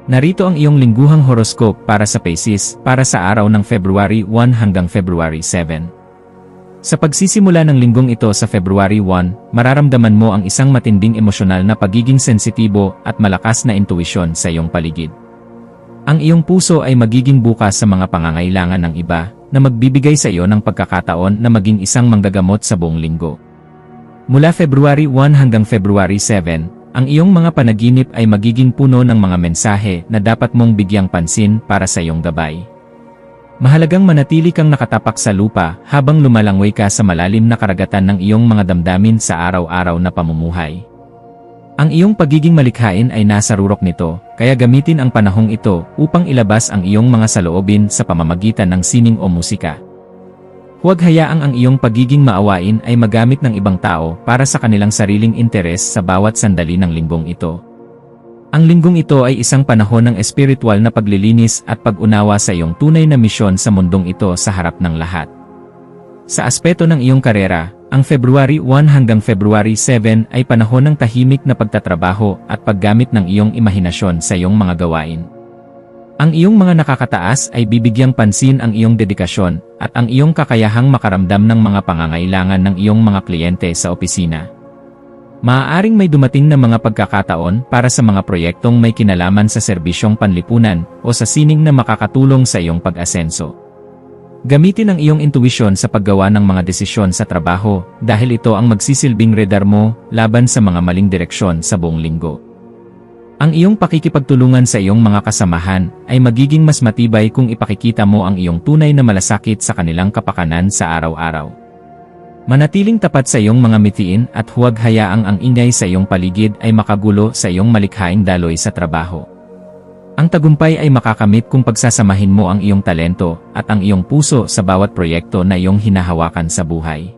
Narito ang iyong lingguhang horoscope para sa Pisces para sa araw ng February 1 hanggang February 7. Sa pagsisimula ng linggong ito sa February 1, mararamdaman mo ang isang matinding emosyonal na pagiging sensitibo at malakas na intuisyon sa iyong paligid. Ang iyong puso ay magiging bukas sa mga pangangailangan ng iba na magbibigay sa iyo ng pagkakataon na maging isang manggagamot sa buong linggo. Mula February 1 hanggang February 7, ang iyong mga panaginip ay magiging puno ng mga mensahe na dapat mong bigyang pansin para sa iyong gabay. Mahalagang manatili kang nakatapak sa lupa habang lumalangoy ka sa malalim na karagatan ng iyong mga damdamin sa araw-araw na pamumuhay. Ang iyong pagiging malikhain ay nasa rurok nito, kaya gamitin ang panahong ito upang ilabas ang iyong mga saloobin sa pamamagitan ng sining o musika. Huwag hayaang ang iyong pagiging maawain ay magamit ng ibang tao para sa kanilang sariling interes sa bawat sandali ng linggong ito. Ang linggong ito ay isang panahon ng espiritual na paglilinis at pag-unawa sa iyong tunay na misyon sa mundong ito sa harap ng lahat. Sa aspeto ng iyong karera, ang February 1 hanggang February 7 ay panahon ng tahimik na pagtatrabaho at paggamit ng iyong imahinasyon sa iyong mga gawain. Ang iyong mga nakakataas ay bibigyang pansin ang iyong dedikasyon at ang iyong kakayahang makaramdam ng mga pangangailangan ng iyong mga kliyente sa opisina. Maaaring may dumating na mga pagkakataon para sa mga proyektong may kinalaman sa serbisyong panlipunan o sa sining na makakatulong sa iyong pag-asenso. Gamitin ang iyong intuisyon sa paggawa ng mga desisyon sa trabaho dahil ito ang magsisilbing radar mo laban sa mga maling direksyon sa buong linggo. Ang iyong pakikipagtulungan sa iyong mga kasamahan ay magiging mas matibay kung ipakikita mo ang iyong tunay na malasakit sa kanilang kapakanan sa araw-araw. Manatiling tapat sa iyong mga mitiin at huwag hayaang ang ingay sa iyong paligid ay makagulo sa iyong malikhaing daloy sa trabaho. Ang tagumpay ay makakamit kung pagsasamahin mo ang iyong talento at ang iyong puso sa bawat proyekto na iyong hinahawakan sa buhay.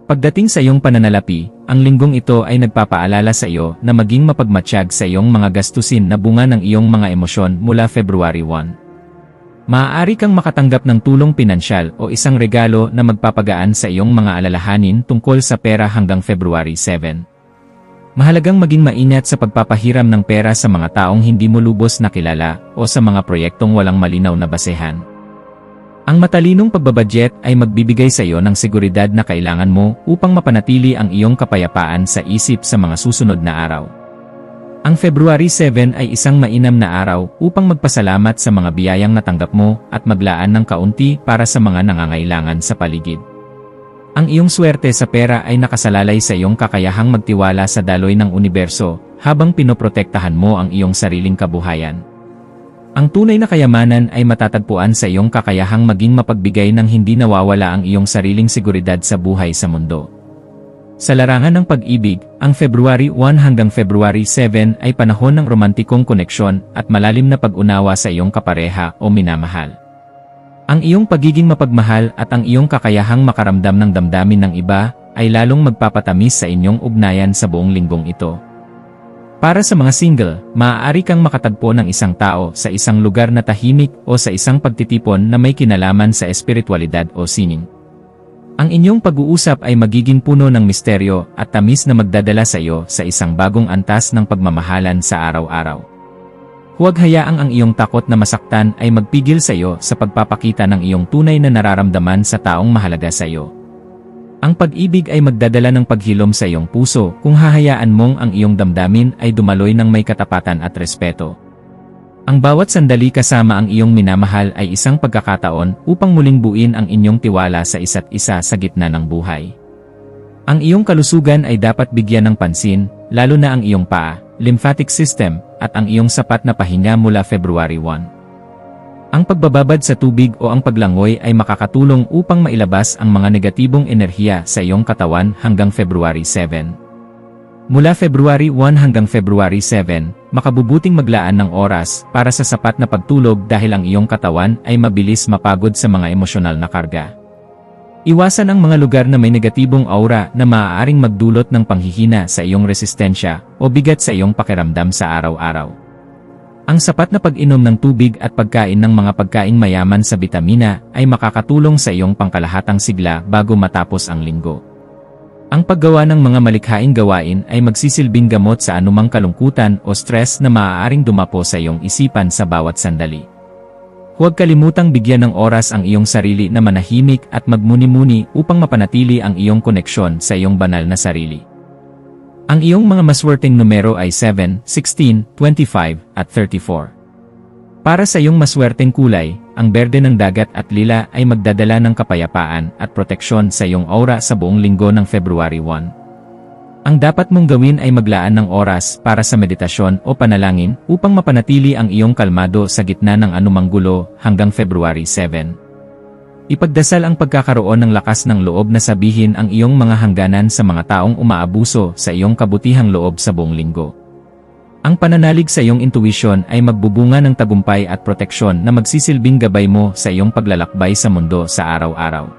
Pagdating sa iyong pananalapi, ang linggong ito ay nagpapaalala sa iyo na maging mapagmatsyag sa iyong mga gastusin na bunga ng iyong mga emosyon mula February 1. Maaari kang makatanggap ng tulong pinansyal o isang regalo na magpapagaan sa iyong mga alalahanin tungkol sa pera hanggang February 7. Mahalagang maging maingat sa pagpapahiram ng pera sa mga taong hindi mo lubos na kilala o sa mga proyektong walang malinaw na basehan. Ang matalinong pagbabudget ay magbibigay sa iyo ng seguridad na kailangan mo upang mapanatili ang iyong kapayapaan sa isip sa mga susunod na araw. Ang February 7 ay isang mainam na araw upang magpasalamat sa mga biyayang natanggap mo at maglaan ng kaunti para sa mga nangangailangan sa paligid. Ang iyong swerte sa pera ay nakasalalay sa iyong kakayahang magtiwala sa daloy ng universo habang pinoprotektahan mo ang iyong sariling kabuhayan. Ang tunay na kayamanan ay matatagpuan sa iyong kakayahang maging mapagbigay ng hindi nawawala ang iyong sariling seguridad sa buhay sa mundo. Sa larangan ng pag-ibig, ang February 1 hanggang February 7 ay panahon ng romantikong koneksyon at malalim na pag-unawa sa iyong kapareha o minamahal. Ang iyong pagiging mapagmahal at ang iyong kakayahang makaramdam ng damdamin ng iba ay lalong magpapatamis sa inyong ugnayan sa buong linggong ito. Para sa mga single, maaari kang makatagpo ng isang tao sa isang lugar na tahimik o sa isang pagtitipon na may kinalaman sa espiritualidad o sining. Ang inyong pag-uusap ay magiging puno ng misteryo at tamis na magdadala sa iyo sa isang bagong antas ng pagmamahalan sa araw-araw. Huwag hayaang ang iyong takot na masaktan ay magpigil sa iyo sa pagpapakita ng iyong tunay na nararamdaman sa taong mahalaga sa iyo. Ang pag-ibig ay magdadala ng paghilom sa iyong puso kung hahayaan mong ang iyong damdamin ay dumaloy ng may katapatan at respeto. Ang bawat sandali kasama ang iyong minamahal ay isang pagkakataon upang muling buuin ang inyong tiwala sa isa't isa sa gitna ng buhay. Ang iyong kalusugan ay dapat bigyan ng pansin, lalo na ang iyong paa, lymphatic system, at ang iyong sapat na pahinga mula February 1. Ang pagbababad sa tubig o ang paglangoy ay makakatulong upang mailabas ang mga negatibong enerhiya sa iyong katawan hanggang February 7. Mula February 1 hanggang February 7, makabubuting maglaan ng oras para sa sapat na pagtulog dahil ang iyong katawan ay mabilis mapagod sa mga emosyonal na karga. Iwasan ang mga lugar na may negatibong aura na maaaring magdulot ng panghihina sa iyong resistensya o bigat sa iyong pakiramdam sa araw-araw. Ang sapat na pag-inom ng tubig at pagkain ng mga pagkaing mayaman sa bitamina ay makakatulong sa iyong pangkalahatang sigla bago matapos ang linggo. Ang paggawa ng mga malikhaing gawain ay magsisilbing gamot sa anumang kalungkutan o stress na maaaring dumapo sa iyong isipan sa bawat sandali. Huwag kalimutang bigyan ng oras ang iyong sarili na manahimik at magmuni-muni upang mapanatili ang iyong koneksyon sa iyong banal na sarili. Ang iyong mga maswerteng numero ay 7, 16, 25, at 34. Para sa iyong maswerteng kulay, ang berde ng dagat at lila ay magdadala ng kapayapaan at proteksyon sa iyong aura sa buong linggo ng February 1. Ang dapat mong gawin ay maglaan ng oras para sa meditasyon o panalangin upang mapanatili ang iyong kalmado sa gitna ng anumang gulo hanggang February 7. Ipagdasal ang pagkakaroon ng lakas ng loob na sabihin ang iyong mga hangganan sa mga taong umaabuso sa iyong kabutihang loob sa buong linggo. Ang pananalig sa iyong intuisyon ay magbubunga ng tagumpay at proteksyon na magsisilbing gabay mo sa iyong paglalakbay sa mundo sa araw-araw.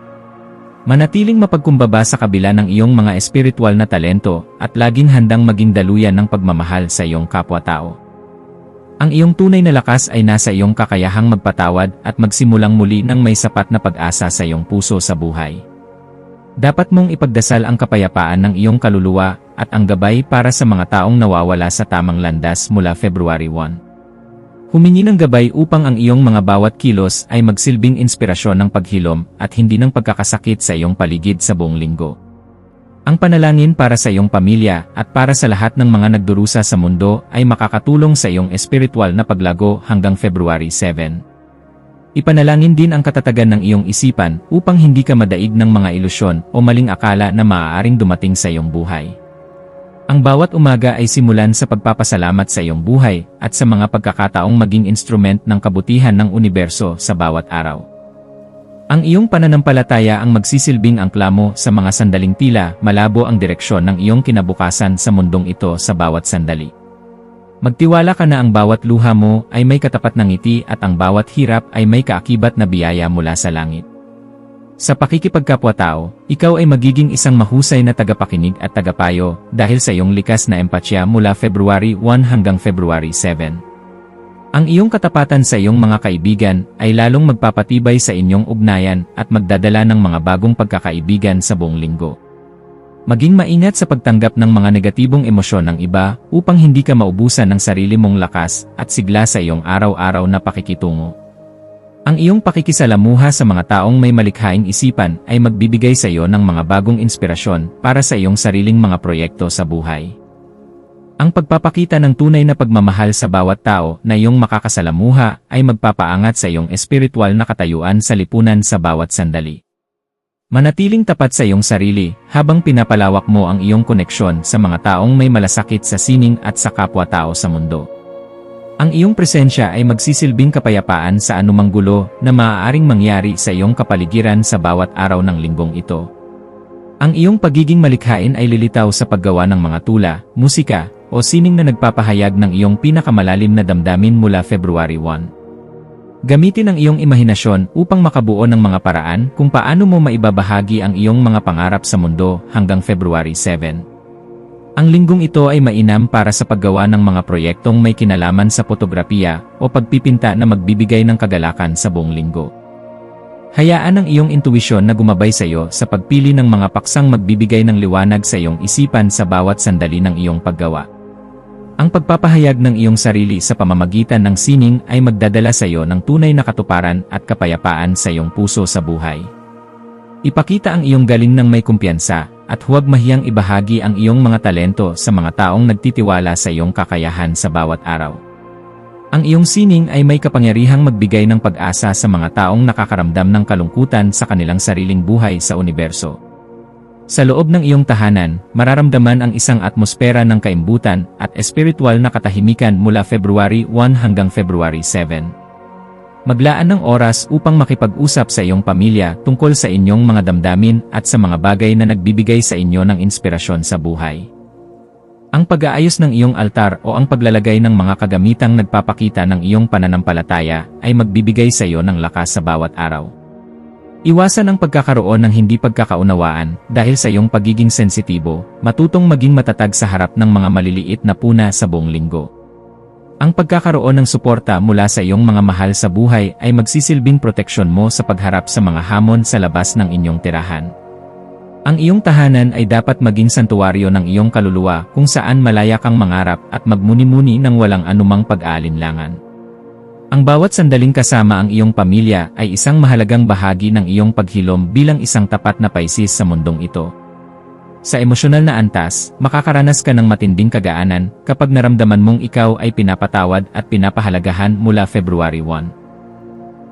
Manatiling mapagkumbaba sa kabila ng iyong mga espiritual na talento at laging handang maging daluyan ng pagmamahal sa iyong kapwa-tao. Ang iyong tunay na lakas ay nasa iyong kakayahang magpatawad at magsimulang muli ng may sapat na pag-asa sa iyong puso sa buhay. Dapat mong ipagdasal ang kapayapaan ng iyong kaluluwa at ang gabay para sa mga taong nawawala sa tamang landas mula February 1. Humingi ng gabay upang ang iyong mga bawat kilos ay magsilbing inspirasyon ng paghilom at hindi ng pagkakasakit sa iyong paligid sa buong linggo. Ang panalangin para sa iyong pamilya at para sa lahat ng mga nagdurusa sa mundo ay makakatulong sa iyong espiritual na paglago hanggang February 7. Ipanalangin din ang katatagan ng iyong isipan upang hindi ka madaig ng mga ilusyon o maling akala na maaaring dumating sa iyong buhay. Ang bawat umaga ay simulan sa pagpapasalamat sa iyong buhay at sa mga pagkakataong maging instrument ng kabutihan ng universo sa bawat araw. Ang iyong pananampalataya ang magsisilbing angkla mo sa mga sandaling tila malabo ang direksyon ng iyong kinabukasan sa mundong ito sa bawat sandali. Magtiwala ka na ang bawat luha mo ay may katapat na ngiti at ang bawat hirap ay may kaakibat na biyaya mula sa langit. Sa pakikipagkapwa-tao, ikaw ay magiging isang mahusay na tagapakinig at tagapayo dahil sa iyong likas na empatya mula February 1 hanggang February 7. Ang iyong katapatan sa iyong mga kaibigan ay lalong magpapatibay sa inyong ugnayan at magdadala ng mga bagong pagkakaibigan sa buong linggo. Maging maingat sa pagtanggap ng mga negatibong emosyon ng iba upang hindi ka maubusan ng sarili mong lakas at sigla sa iyong araw-araw na pakikitungo. Ang iyong pakikisalamuha sa mga taong may malikhaing isipan ay magbibigay sa iyo ng mga bagong inspirasyon para sa iyong sariling mga proyekto sa buhay. Ang pagpapakita ng tunay na pagmamahal sa bawat tao na iyong makakasalamuha ay magpapaangat sa iyong espiritual na katayuan sa lipunan sa bawat sandali. Manatiling tapat sa iyong sarili habang pinapalawak mo ang iyong koneksyon sa mga taong may malasakit sa sining at sa kapwa-tao sa mundo. Ang iyong presensya ay magsisilbing kapayapaan sa anumang gulo na maaaring mangyari sa iyong kapaligiran sa bawat araw ng linggong ito. Ang iyong pagiging malikhain ay lilitaw sa paggawa ng mga tula, musika, o sining na nagpapahayag ng iyong pinakamalalim na damdamin mula February 1. Gamitin ang iyong imahinasyon upang makabuo ng mga paraan kung paano mo maibabahagi ang iyong mga pangarap sa mundo hanggang February 7. Ang linggong ito ay mainam para sa paggawa ng mga proyektong may kinalaman sa fotografiya o pagpipinta na magbibigay ng kagalakan sa buong linggo. Hayaan ang iyong intuisyon na gumabay sa iyo sa pagpili ng mga paksang magbibigay ng liwanag sa iyong isipan sa bawat sandali ng iyong paggawa. Ang pagpapahayag ng iyong sarili sa pamamagitan ng sining ay magdadala sa iyo ng tunay na katuparan at kapayapaan sa iyong puso sa buhay. Ipakita ang iyong galing ng may kumpiyansa at huwag mahiyang ibahagi ang iyong mga talento sa mga taong nagtitiwala sa iyong kakayahan sa bawat araw. Ang iyong sining ay may kapangyarihang magbigay ng pag-asa sa mga taong nakakaramdam ng kalungkutan sa kanilang sariling buhay sa universo. Sa loob ng iyong tahanan, mararamdaman ang isang atmosfera ng kaimbutan at espiritual na katahimikan mula February 1 hanggang February 7. Maglaan ng oras upang makipag-usap sa iyong pamilya tungkol sa inyong mga damdamin at sa mga bagay na nagbibigay sa inyo ng inspirasyon sa buhay. Ang pag-aayos ng iyong altar o ang paglalagay ng mga kagamitang nagpapakita ng iyong pananampalataya ay magbibigay sa iyo ng lakas sa bawat araw. Iwasan ang pagkakaroon ng hindi pagkakaunawaan dahil sa iyong pagiging sensitibo, matutong maging matatag sa harap ng mga maliliit na puna sa buong linggo. Ang pagkakaroon ng suporta mula sa iyong mga mahal sa buhay ay magsisilbing proteksyon mo sa pagharap sa mga hamon sa labas ng inyong tirahan. Ang iyong tahanan ay dapat maging santuwaryo ng iyong kaluluwa kung saan malaya kang mangarap at magmuni-muni ng walang anumang pag-aalinlangan. Ang bawat sandaling kasama ang iyong pamilya ay isang mahalagang bahagi ng iyong paghilom bilang isang tapat na Pisces sa mundong ito. Sa emosyonal na antas, makakaranas ka ng matinding kagaanan kapag naramdaman mong ikaw ay pinapatawad at pinapahalagahan mula February 1.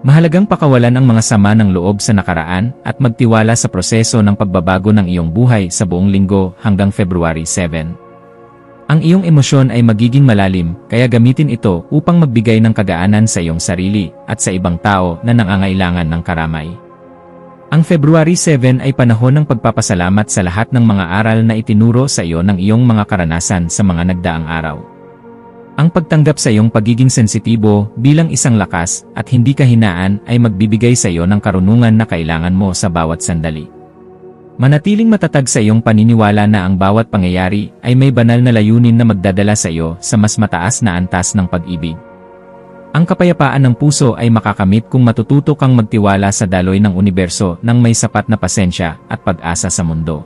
Mahalagang pakawalan ang mga sama ng loob sa nakaraan at magtiwala sa proseso ng pagbabago ng iyong buhay sa buong linggo hanggang February 7. Ang iyong emosyon ay magiging malalim, kaya gamitin ito upang magbigay ng kagaanan sa iyong sarili at sa ibang tao na nangangailangan ng karamay. Ang February 7 ay panahon ng pagpapasalamat sa lahat ng mga aral na itinuro sa iyo ng iyong mga karanasan sa mga nagdaang araw. Ang pagtanggap sa iyong pagiging sensitibo bilang isang lakas at hindi kahinaan ay magbibigay sa iyo ng karunungan na kailangan mo sa bawat sandali. Manatiling matatag sa iyong paniniwala na ang bawat pangyayari ay may banal na layunin na magdadala sa iyo sa mas mataas na antas ng pag-ibig. Ang kapayapaan ng puso ay makakamit kung matututo kang magtiwala sa daloy ng universo ng may sapat na pasensya at pag-asa sa mundo.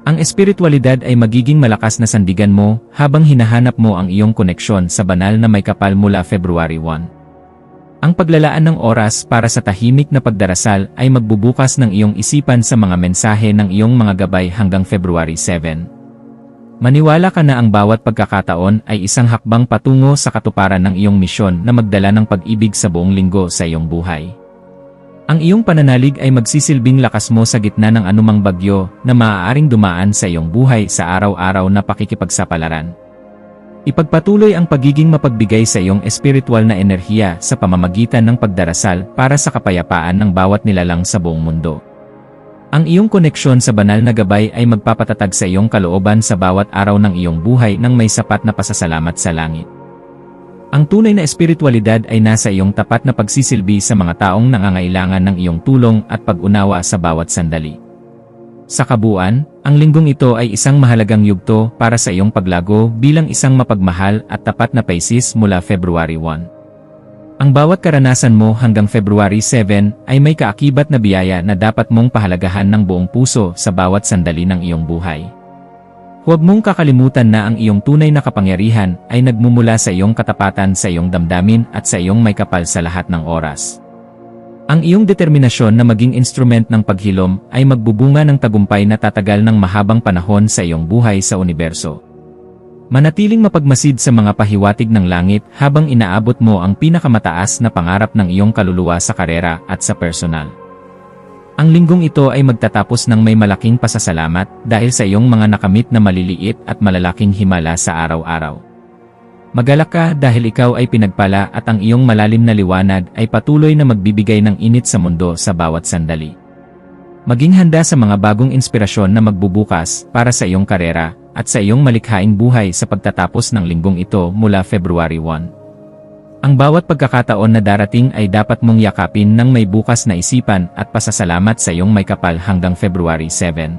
Ang espiritualidad ay magiging malakas na sandigan mo habang hinahanap mo ang iyong koneksyon sa banal na may kapal mula February 1. Ang paglalaan ng oras para sa tahimik na pagdarasal ay magbubukas ng iyong isipan sa mga mensahe ng iyong mga gabay hanggang February 7. Maniwala ka na ang bawat pagkakataon ay isang hakbang patungo sa katuparan ng iyong misyon na magdala ng pag-ibig sa buong linggo sa iyong buhay. Ang iyong pananalig ay magsisilbing lakas mo sa gitna ng anumang bagyo na maaaring dumaan sa iyong buhay sa araw-araw na pakikipagsapalaran. Ipagpatuloy ang pagiging mapagbigay sa iyong espiritual na enerhiya sa pamamagitan ng pagdarasal para sa kapayapaan ng bawat nilalang sa buong mundo. Ang iyong koneksyon sa banal na gabay ay magpapatatag sa iyong kalooban sa bawat araw ng iyong buhay ng may sapat na pasasalamat sa langit. Ang tunay na espiritualidad ay nasa iyong tapat na pagsisilbi sa mga taong nangangailangan ng iyong tulong at pag-unawa sa bawat sandali. Sa kabuuan, ang linggong ito ay isang mahalagang yugto para sa iyong paglago bilang isang mapagmahal at tapat na Pisces mula February 1. Ang bawat karanasan mo hanggang February 7 ay may kaakibat na biyaya na dapat mong pahalagahan ng buong puso sa bawat sandali ng iyong buhay. Huwag mong kakalimutan na ang iyong tunay na kapangyarihan ay nagmumula sa iyong katapatan sa iyong damdamin at sa iyong may kapal sa lahat ng oras. Ang iyong determinasyon na maging instrument ng paghilom ay magbubunga ng tagumpay na tatagal ng mahabang panahon sa iyong buhay sa universo. Manatiling mapagmasid sa mga pahiwatig ng langit habang inaabot mo ang pinakamataas na pangarap ng iyong kaluluwa sa karera at sa personal. Ang linggong ito ay magtatapos ng may malaking pasasalamat dahil sa iyong mga nakamit na maliliit at malalaking himala sa araw-araw. Magalak ka dahil ikaw ay pinagpala at ang iyong malalim na liwanag ay patuloy na magbibigay ng init sa mundo sa bawat sandali. Maging handa sa mga bagong inspirasyon na magbubukas para sa iyong karera at sa iyong malikhaing buhay sa pagtatapos ng linggong ito mula February 1. Ang bawat pagkakataon na darating ay dapat mong yakapin ng may bukas na isipan at pasasalamat sa iyong may kapal hanggang February 7.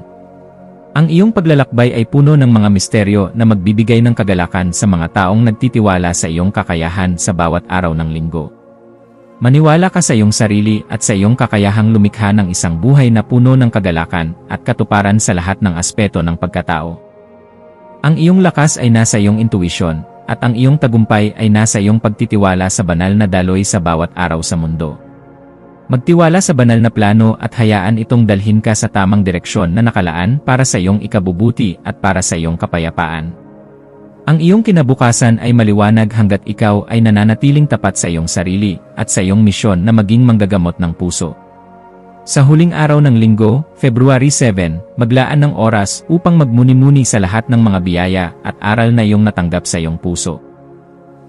Ang iyong paglalakbay ay puno ng mga misteryo na magbibigay ng kagalakan sa mga taong nagtitiwala sa iyong kakayahan sa bawat araw ng linggo. Maniwala ka sa iyong sarili at sa iyong kakayahang lumikha ng isang buhay na puno ng kagalakan at katuparan sa lahat ng aspeto ng pagkatao. Ang iyong lakas ay nasa iyong intuisyon, at ang iyong tagumpay ay nasa iyong pagtitiwala sa banal na daloy sa bawat araw sa mundo. Magtiwala sa banal na plano at hayaan itong dalhin ka sa tamang direksyon na nakalaan para sa iyong ikabubuti at para sa iyong kapayapaan. Ang iyong kinabukasan ay maliwanag hanggat ikaw ay nananatiling tapat sa iyong sarili at sa iyong misyon na maging manggagamot ng puso. Sa huling araw ng linggo, February 7, maglaan ng oras upang magmuni-muni sa lahat ng mga biyaya at aral na iyong natanggap sa iyong puso.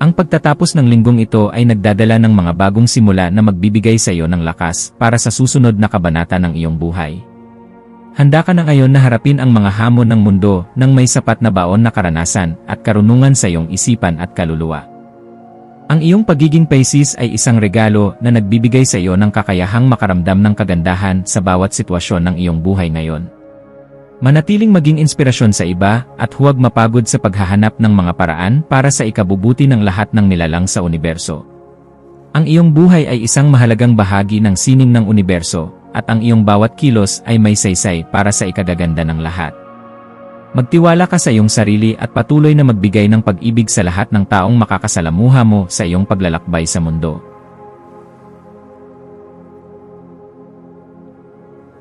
Ang pagtatapos ng linggong ito ay nagdadala ng mga bagong simula na magbibigay sa iyo ng lakas para sa susunod na kabanata ng iyong buhay. Handa ka na ngayon na harapin ang mga hamon ng mundo ng may sapat na baon na karanasan at karunungan sa iyong isipan at kaluluwa. Ang iyong pagiging Pisces ay isang regalo na nagbibigay sa iyo ng kakayahang makaramdam ng kagandahan sa bawat sitwasyon ng iyong buhay ngayon. Manatiling maging inspirasyon sa iba at huwag mapagod sa paghahanap ng mga paraan para sa ikabubuti ng lahat ng nilalang sa universo. Ang iyong buhay ay isang mahalagang bahagi ng sining ng universo, at ang iyong bawat kilos ay may saysay para sa ikagaganda ng lahat. Magtiwala ka sa iyong sarili at patuloy na magbigay ng pag-ibig sa lahat ng taong makakasalamuha mo sa iyong paglalakbay sa mundo.